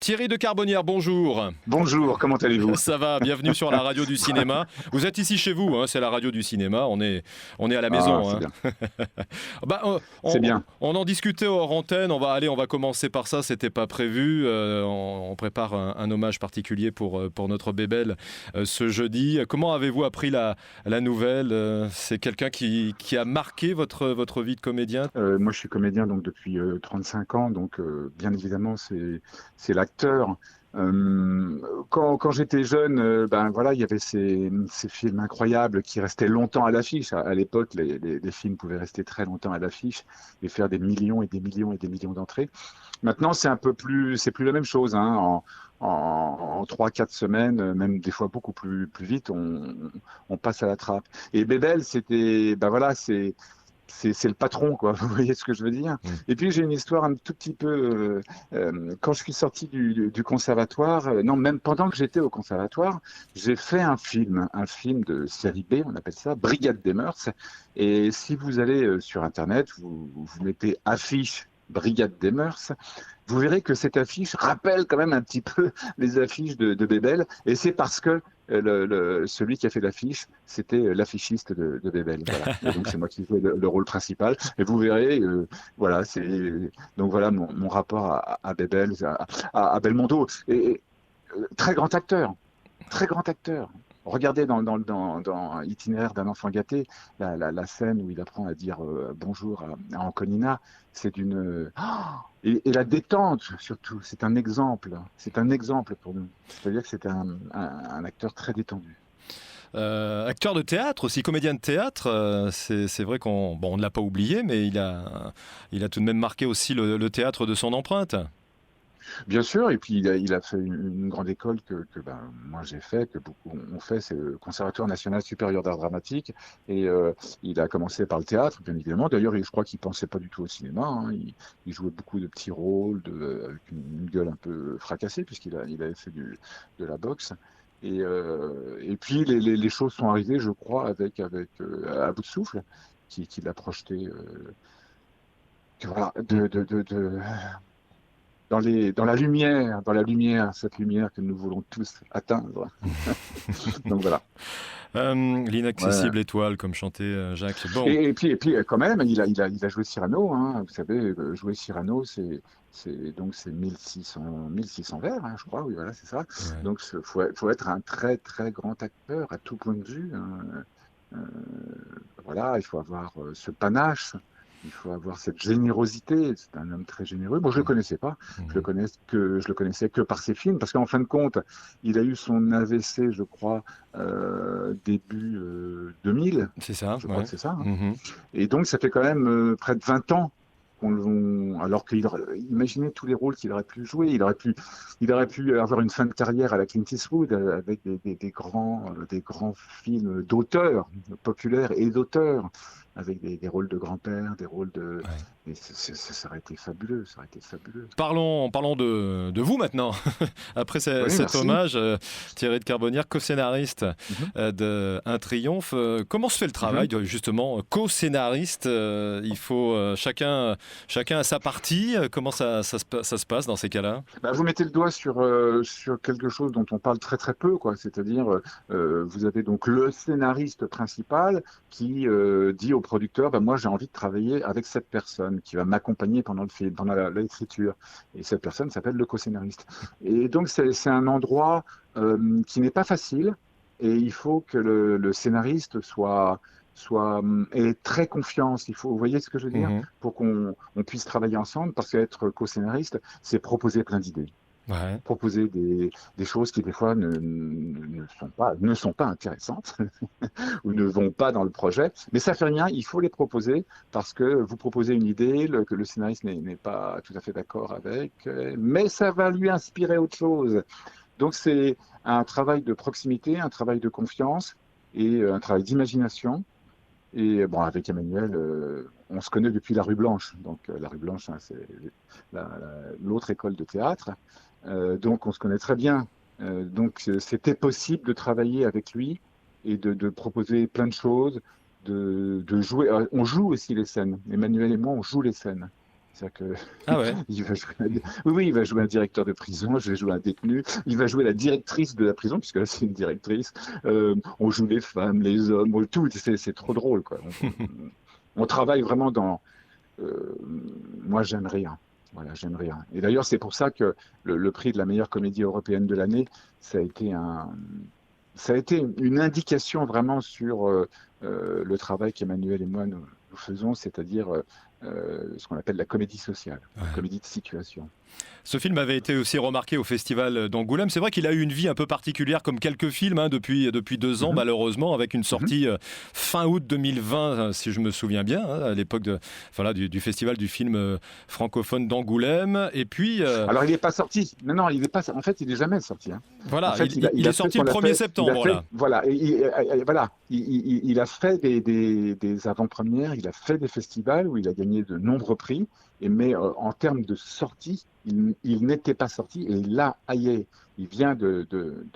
Thierry de Carbonnière, bonjour. Bonjour, comment allez-vous? Ça va, bienvenue sur la radio du cinéma. Vous êtes ici chez vous, hein, c'est la radio du cinéma, on est à la Ah, maison. c'est Hein. bien, Bah, c'est bien. on en discutait hors antenne, on va commencer par ça, c'était pas prévu. On prépare un hommage particulier pour notre bébelle ce jeudi. Comment avez-vous appris la nouvelle? C'est quelqu'un qui a marqué votre vie de comédien? Moi, je suis comédien donc depuis 35 ans, donc bien évidemment, c'est l'acteur. Quand j'étais jeune, ben voilà, il y avait ces films incroyables qui restaient longtemps à l'affiche. À l'époque, les films pouvaient rester très longtemps à l'affiche et faire des millions et des millions et des millions d'entrées. Maintenant, c'est plus la même chose, hein. En 3, 4 semaines, même des fois beaucoup plus vite, on passe à la trappe. Et Bébel, ben voilà, c'est le patron, quoi. Vous voyez ce que je veux dire? Mm. Et puis j'ai une histoire un tout petit peu. Quand je suis sorti du conservatoire, non, même pendant que j'étais au conservatoire, j'ai fait un film de série B, on appelle ça, Brigade des mœurs. Et si vous allez sur Internet, vous mettez affiche Brigade des mœurs, vous verrez que cette affiche rappelle quand même un petit peu les affiches de Bébel. Et c'est parce que celui qui a fait l'affiche, c'était l'affichiste de Bébel. Voilà. Et donc c'est moi qui jouais le rôle principal. Et vous verrez, voilà, donc voilà mon rapport à Bébel, à Belmondo. Et très grand acteur, très grand acteur. Regardez dans Itinéraire d'un enfant gâté, la scène où il apprend à dire bonjour à Anconina, c'est et la détente surtout, c'est un exemple. C'est un exemple pour nous. C'est-à-dire que c'est un acteur très détendu. Acteur de théâtre aussi, comédien de théâtre, c'est vrai on ne l'a pas oublié, mais il a tout de même marqué aussi le théâtre de son empreinte. Bien sûr, et puis il a fait une grande école que ben, moi j'ai fait, que beaucoup ont fait, c'est le Conservatoire national supérieur d'art dramatique. Et il a commencé par le théâtre, bien évidemment. D'ailleurs, je crois qu'il pensait pas du tout au cinéma, hein. Il jouait beaucoup de petits rôles, avec une gueule un peu fracassée, il avait fait de la boxe. Et puis les choses sont arrivées, je crois, avec À bout de souffle, qui l'a projeté, voilà, dans la lumière, cette lumière que nous voulons tous atteindre. Donc voilà. Ouais. L'inaccessible étoile, comme chantait Jacques. Bon, Et puis, quand même, il a joué Cyrano, hein. Vous savez, jouer Cyrano, c'est 1600 vers, hein, je crois. Oui, voilà, c'est ça. ouais. Donc, faut être un très, très grand acteur à tout point de vue, hein. Euh, voilà, il faut avoir ce panache. Il faut avoir cette générosité. C'est un homme très généreux. Bon, je le connaissais pas. Mhm. Je le connaissais que par ses films, parce qu'en fin de compte, il a eu son AVC, je crois, début 2000. C'est ça, Je crois ouais. que c'est ça, hein. Mhm. Et donc, ça fait quand même près de 20 ans alors imaginez tous les rôles qu'il aurait pu jouer. Il aurait pu avoir une fin de carrière à la Clint Eastwood avec des grands films d'auteurs populaires et d'auteurs, avec des rôles de grand-père, des rôles de. Ouais. Et ça aurait été fabuleux, ça aurait été fabuleux. Parlons de vous maintenant. Après Oui, cet merci. hommage, Thierry de Carbonnière, co-scénariste Mhm, de Un Triomphe. Comment se fait le travail, mhm. justement, co-scénariste? Il faut chacun a sa partie. Comment ça se passe dans ces cas-là? Bah, vous mettez le doigt sur quelque chose dont on parle très très peu, quoi. C'est-à-dire, vous avez donc le scénariste principal qui dit au producteur, bah, moi j'ai envie de travailler avec cette personne qui va m'accompagner pendant le film, pendant l'écriture. Et cette personne s'appelle le co-scénariste. Et donc c'est un endroit qui n'est pas facile, et il faut que le scénariste ait très confiance. Vous voyez ce que je veux dire? Mhm. Pour qu'on puisse travailler ensemble, parce qu'être co-scénariste, c'est proposer plein d'idées, Ouais. proposer des choses qui des fois ne sont pas intéressantes ou ne vont pas dans le projet, mais ça fait rien, il faut les proposer parce que vous proposez une idée que le scénariste n'est pas tout à fait d'accord avec, mais ça va lui inspirer autre chose. Donc c'est un travail de proximité, un travail de confiance et un travail d'imagination. Et bon, avec Emmanuel, on se connaît depuis la Rue Blanche. Donc la Rue Blanche, hein, c'est l'autre école de théâtre. Donc on se connaît très bien. Donc c'était possible de travailler avec lui et de proposer plein de choses, de jouer. On joue aussi les scènes. Emmanuel et moi, on joue les scènes. C'est-à-dire que Ah ouais. il va jouer oui, oui, il va jouer un directeur de prison, je vais jouer un détenu, il va jouer la directrice de la prison, puisque là c'est une directrice. On joue les femmes, les hommes, tout, c'est trop drôle, quoi. On travaille vraiment dans. euh, Moi, j'aime rien. Voilà, j'aime rien. Et d'ailleurs, c'est pour ça que le prix de la meilleure comédie européenne de l'année, ça a été ça a été une indication vraiment sur le travail qu'Emmanuel et moi nous faisons, c'est-à-dire ce qu'on appelle la comédie sociale, la Ouais. comédie de situation. Ce film avait été aussi remarqué au Festival d'Angoulême. C'est vrai qu'il a eu une vie un peu particulière, comme quelques films, hein, depuis 2 ans, Mhm, malheureusement, avec une mhm. sortie fin août 2020, si je me souviens bien, hein, à l'époque voilà, du Festival du film francophone d'Angoulême. Et puis, Alors, il n'est pas sorti. Non, non, il est pas. En fait, il n'est jamais sorti, hein. En voilà, fait, il il est a fait ce sorti le qu'on a 1er fait. Il a septembre, fait, là. voilà, voilà, il a fait des avant-premières, il a fait des festivals où il a gagné de nombreux prix. Mais en termes de sortie, il n'était pas sorti. Et là, aïe, il vient de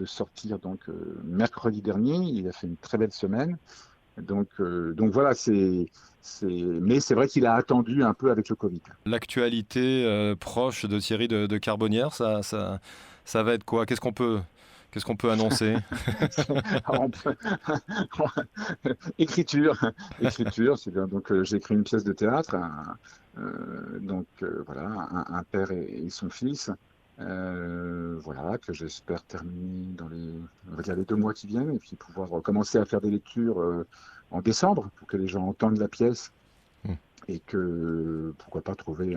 sortir donc mercredi dernier. Il a fait une très belle semaine. Donc voilà, mais c'est vrai qu'il a attendu un peu avec le Covid. L'actualité proche de Thierry de Carbonnière, ça va être quoi? Qu'est-ce qu'on peut annoncer? On peut- Écriture, écriture. Donc j'ai écrit une pièce de théâtre, voilà, un père et son fils, voilà, que j'espère terminer dans on va dire les 2 mois qui viennent, et puis pouvoir commencer à faire des lectures en décembre pour que les gens entendent la pièce et que pourquoi pas trouver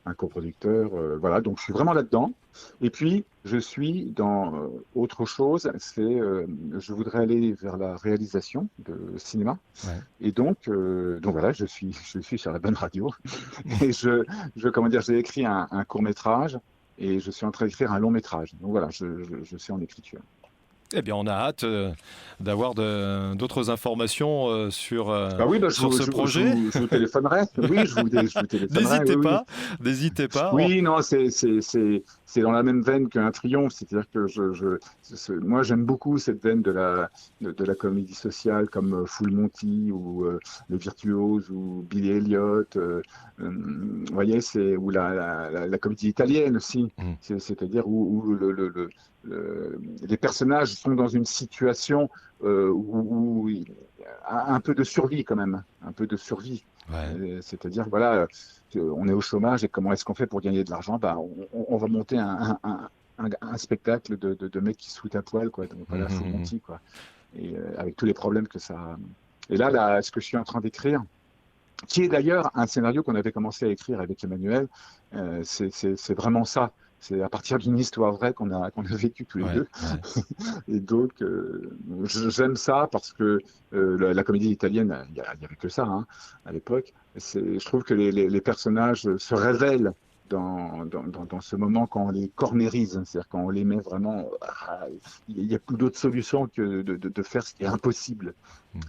un coproducteur. Voilà, donc je suis vraiment là-dedans. Et puis je suis dans autre chose, je voudrais aller vers la réalisation de cinéma. Ouais. Et donc voilà, je suis sur la bonne radio. Et comment dire, j'ai écrit un court métrage et je suis en train d'écrire un long métrage. Donc voilà, je suis en écriture. Eh bien, on a hâte d'avoir d'autres informations Bah oui, bah, sur ce projet. je vous téléphonerai. Oui, je vous téléphonerai. Oui, oui. N'hésitez pas. Oui, non, c'est dans la même veine qu'un triomphe. C'est-à-dire que moi, j'aime beaucoup cette veine de la comédie sociale comme Full Monty ou Les Virtuoses ou Billy Elliot. Vous voyez, ou la comédie italienne aussi. Mm. C'est-à-dire où les personnages sont dans une situation où un peu de survie quand même, un peu de survie. Ouais. C'est-à-dire, voilà, on est au chômage et comment est-ce qu'on fait pour gagner de l'argent? Bah, on va monter un spectacle de mecs qui se foutent à poil, quoi. Donc voilà, Full Mhm. Monty, quoi. Et avec tous les problèmes que ça. Et là, ce que je suis en train d'écrire, qui est d'ailleurs un scénario qu'on avait commencé à écrire avec Emmanuel, c'est vraiment ça. C'est à partir d'une histoire vraie qu'on a vécue tous les Ouais, deux. ouais. Et donc, j'aime ça parce que la comédie italienne, il y avait que ça, hein, à l'époque. Je trouve que les personnages se révèlent dans ce moment quand on les cornérise, c'est-à-dire quand on les met vraiment. Il n'y a plus d'autre solution que de faire ce qui est impossible.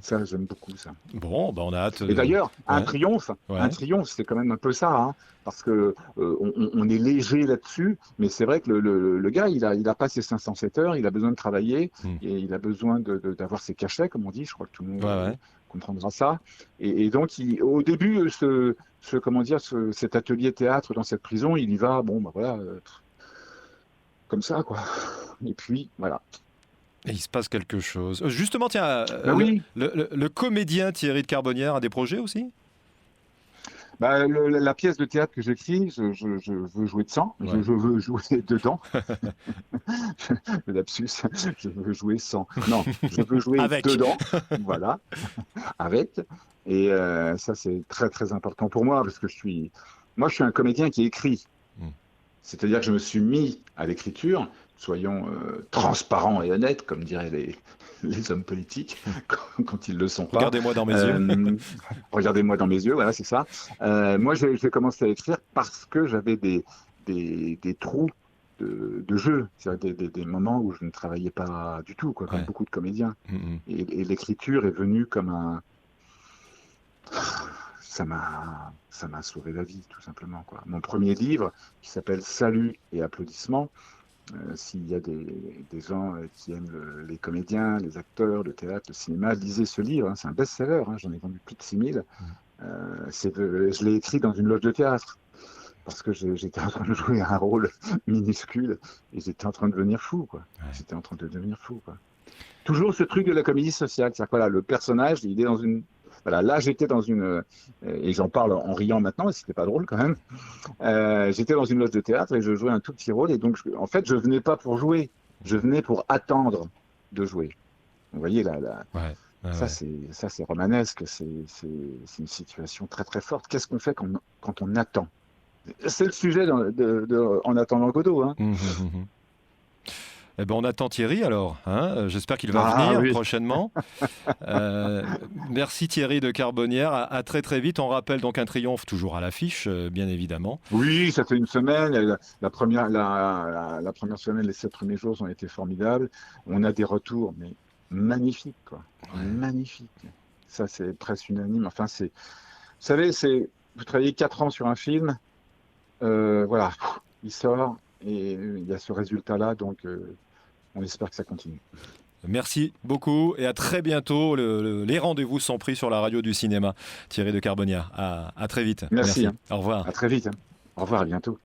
Ça, j'aime beaucoup ça. Bon, bah on a hâte Et de... d'ailleurs, Ouais, un ouais. triomphe, c'est quand même un peu ça, hein, parce que on est léger là-dessus, mais c'est vrai que le gars, il a pas ses 507 heures, il a besoin de travailler Mm. et il a besoin d'avoir ses cachets, comme on dit. Je crois que tout le monde Ouais, ouais. comprendra ça. Et donc, au début, comment dire, cet atelier théâtre dans cette prison, il y va, bon, bah voilà, comme ça, quoi. Et puis, voilà. Et il se passe quelque chose. Justement, tiens, Ben oui. le comédien Thierry de Carbonnière a des projets aussi? Bah, la pièce de théâtre que j'écris, je veux jouer de sang, Ouais. je veux jouer dedans. Le lapsus, je veux jouer sans. Non, je veux jouer Avec. dedans, voilà, avec. Et ça, c'est très, très important pour moi parce que moi, je suis un comédien qui écrit. Mm. C'est-à-dire que je me suis mis à l'écriture, soyons transparents et honnêtes, comme diraient les hommes politiques, quand ils ne le sont pas. Regardez-moi dans mes yeux. Euh, Regardez-moi dans mes yeux, voilà, c'est ça. Moi, j'ai commencé à écrire parce que j'avais des trous de jeu, c'est-à-dire des moments où je ne travaillais pas du tout, quoi, comme Ouais. beaucoup de comédiens. Mm, mm. Et l'écriture est venue comme ça m'a sauvé la vie, tout simplement, quoi. Mon premier livre, qui s'appelle Salut et applaudissements, s'il y a des gens qui aiment les comédiens, les acteurs, le théâtre, le cinéma, lisez ce livre, hein, c'est un best-seller, hein, j'en ai vendu plus de 6000. Je l'ai écrit dans une loge de théâtre. parce que j'étais en train de jouer un rôle minuscule et j'étais en train de devenir fou, quoi. Ouais. J'étais en train de devenir fou, quoi. Toujours ce truc de la comédie sociale, c'est-à-dire que voilà, le personnage, il est dans une... Voilà, là, j'étais dans une... et j'en parle en riant maintenant, et c'était pas drôle quand même. J'étais dans une loge de théâtre et je jouais un tout petit rôle, et donc, en fait, je venais pas pour jouer, je venais pour attendre de jouer. Vous voyez, là, Ouais. ça, Ouais. c'est romanesque, c'est une situation très très forte. Qu'est-ce qu'on fait quand on attend? C'est le sujet En attendant Godot, hein. Hum, hum, hum. Eh ben, on attend Thierry alors, hein. J'espère qu'il va Ah venir oui, prochainement. Merci Thierry de Carbonnière. À très très vite. On rappelle donc un triomphe toujours à l'affiche, bien évidemment. oui, ça fait une semaine. La première semaine, les 7 premiers jours ont été formidables. On a des retours, mais magnifiques, quoi. Ouais. Magnifiques. Ça, c'est presque unanime. Enfin, vous savez, vous travaillez 4 ans sur un film, voilà, il sort et il y a ce résultat-là, donc on espère que ça continue. Merci beaucoup et à très bientôt. Les rendez-vous sont pris sur la radio du cinéma. Thierry de Carbonnière. À très vite. Merci, Merci. hein. Au revoir. À très vite, hein. Au revoir, à bientôt.